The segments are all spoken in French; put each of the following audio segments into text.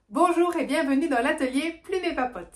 Bonjour et bienvenue dans l'atelier Plume et Papote.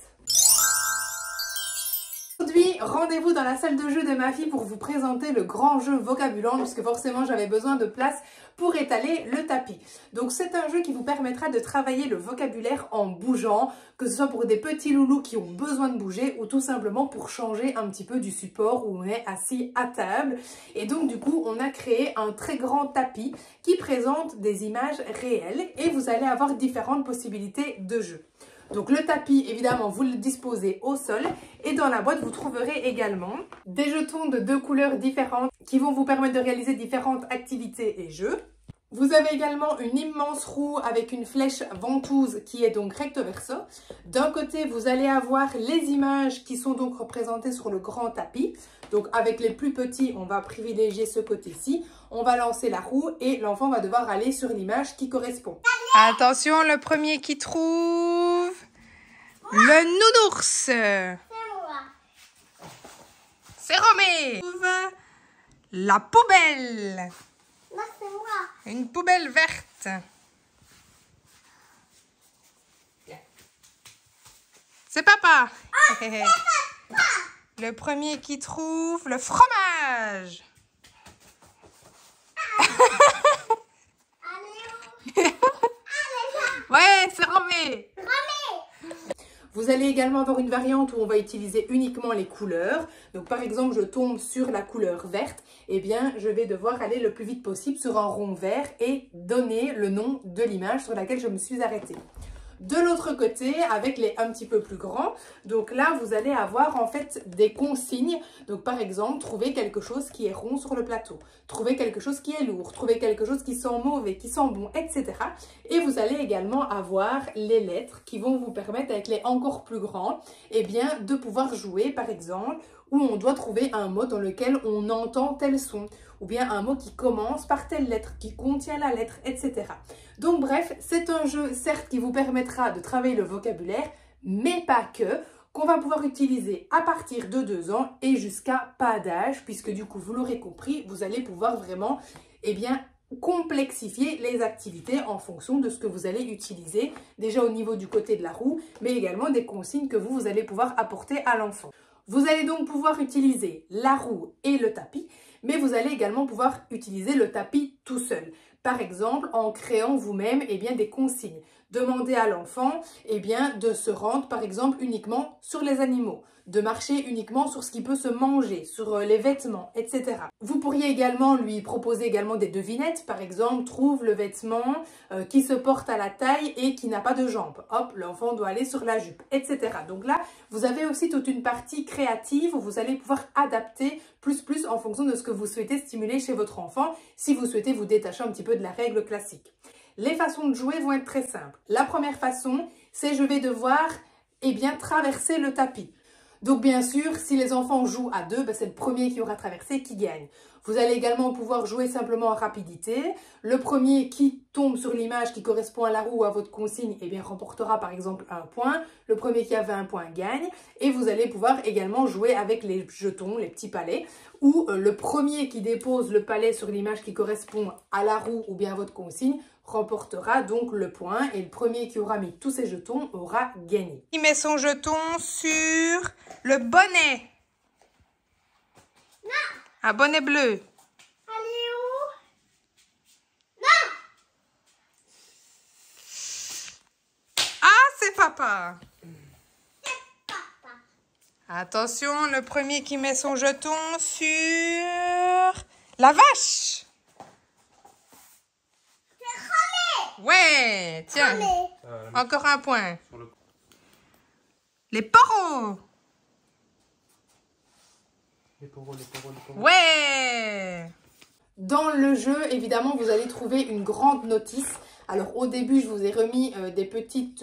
Aujourd'hui, rendez-vous dans la salle de jeu de ma fille pour vous présenter le grand jeu Vocabulant, puisque forcément j'avais besoin de place pour étaler le tapis. Donc c'est un jeu qui vous permettra de travailler le vocabulaire en bougeant, que ce soit pour des petits loulous qui ont besoin de bouger ou tout simplement pour changer un petit peu du support où on est assis à table. Et donc du coup, on a créé un très grand tapis qui présente des images réelles et vous allez avoir différentes possibilités de jeu. Donc le tapis, évidemment, vous le disposez au sol et dans la boîte, vous trouverez également des jetons de 2 couleurs différentes qui vont vous permettre de réaliser différentes activités et jeux. Vous avez également une immense roue avec une flèche ventouse qui est donc recto verso. D'un côté, vous allez avoir les images qui sont donc représentées sur le grand tapis. Donc avec les plus petits, on va privilégier ce côté-ci. On va lancer la roue et l'enfant va devoir aller sur l'image qui correspond. Attention, le premier qui trouve le nounours. C'est moi. C'est Romé. La poubelle. Non, c'est moi. Une poubelle verte. C'est papa. Oh, c'est papa. Le premier qui trouve le fromage. Ouais, c'est Romé. Vous allez également avoir une variante où on va utiliser uniquement les couleurs. Donc par exemple, je tombe sur la couleur verte, eh bien je vais devoir aller le plus vite possible sur un rond vert et donner le nom de l'image sur laquelle je me suis arrêtée. De l'autre côté, avec les un petit peu plus grands, donc là, vous allez avoir en fait des consignes. Donc par exemple, trouver quelque chose qui est rond sur le plateau, trouver quelque chose qui est lourd, trouver quelque chose qui sent mauvais, qui sent bon, etc. Et vous allez également avoir les lettres qui vont vous permettre, avec les encore plus grands, eh bien, de pouvoir jouer par exemple, où on doit trouver un mot dans lequel on entend tel son, ou bien un mot qui commence par telle lettre, qui contient la lettre, etc. Donc bref, c'est un jeu certes qui vous permettra de travailler le vocabulaire, mais pas que, qu'on va pouvoir utiliser à partir de 2 ans et jusqu'à pas d'âge, puisque du coup, vous l'aurez compris, vous allez pouvoir vraiment, eh bien, complexifier les activités en fonction de ce que vous allez utiliser, déjà au niveau du côté de la roue, mais également des consignes que vous allez pouvoir apporter à l'enfant. Vous allez donc pouvoir utiliser la roue et le tapis, mais vous allez également pouvoir utiliser le tapis tout seul. Par exemple, en créant vous-même des consignes. Demandez à l'enfant de se rendre, par exemple, uniquement sur les animaux, de marcher uniquement sur ce qui peut se manger, sur les vêtements, etc. Vous pourriez également lui proposer également des devinettes. Par exemple, trouve le vêtement qui se porte à la taille et qui n'a pas de jambes. Hop, l'enfant doit aller sur la jupe, etc. Donc là, vous avez aussi toute une partie créative où vous allez pouvoir adapter plus en fonction de ce que vous souhaitez stimuler chez votre enfant, si vous souhaitez vous détacher un petit peu de la règle classique. Les façons de jouer vont être très simples. La première façon, c'est je vais devoir traverser le tapis. Donc bien sûr, si les enfants jouent à 2, c'est le premier qui aura traversé qui gagne. Vous allez également pouvoir jouer simplement en rapidité. Le premier qui tombe sur l'image qui correspond à la roue ou à votre consigne, remportera par exemple 1 point. Le premier qui a 20 points gagne. Et vous allez pouvoir également jouer avec les jetons, les petits palets, où le premier qui dépose le palet sur l'image qui correspond à la roue ou bien à votre consigne remportera donc le point et le premier qui aura mis tous ses jetons aura gagné. Il met son jeton sur le bonnet. Non. Un bonnet bleu. Allez où? Non. Ah, c'est papa. C'est papa. Attention, le premier qui met son jeton sur la vache. Ouais, tiens, encore un point. Les poros. Les poros. Ouais. Dans le jeu, évidemment, vous allez trouver une grande notice. Alors, au début, je vous ai remis des petits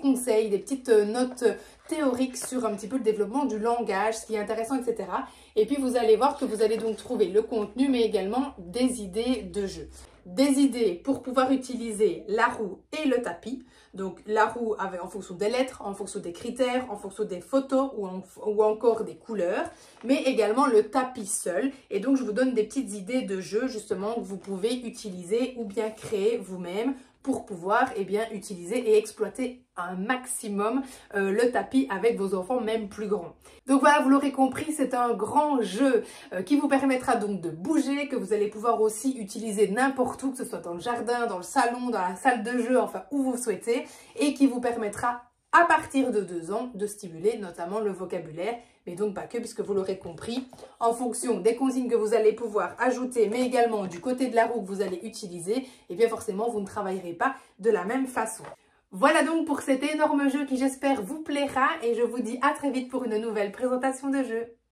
conseils, des petites notes théoriques sur un petit peu le développement du langage, ce qui est intéressant, etc. Et puis, vous allez voir que vous allez donc trouver le contenu, mais également des idées de jeu. Des idées pour pouvoir utiliser la roue et le tapis. Donc la roue en fonction des lettres, en fonction des critères, en fonction des photos ou encore des couleurs, mais également le tapis seul. Et donc je vous donne des petites idées de jeu justement que vous pouvez utiliser ou bien créer vous-même pour pouvoir utiliser et exploiter un maximum le tapis avec vos enfants, même plus grands. Donc voilà, vous l'aurez compris, c'est un grand jeu qui vous permettra donc de bouger, que vous allez pouvoir aussi utiliser n'importe où, que ce soit dans le jardin, dans le salon, dans la salle de jeu, enfin où vous souhaitez, et qui vous permettra à partir de 2 ans de stimuler notamment le vocabulaire, mais donc pas que, puisque vous l'aurez compris, en fonction des consignes que vous allez pouvoir ajouter, mais également du côté de la roue que vous allez utiliser, et bien forcément vous ne travaillerez pas de la même façon. Voilà donc pour cet énorme jeu qui j'espère vous plaira, et je vous dis à très vite pour une nouvelle présentation de jeu.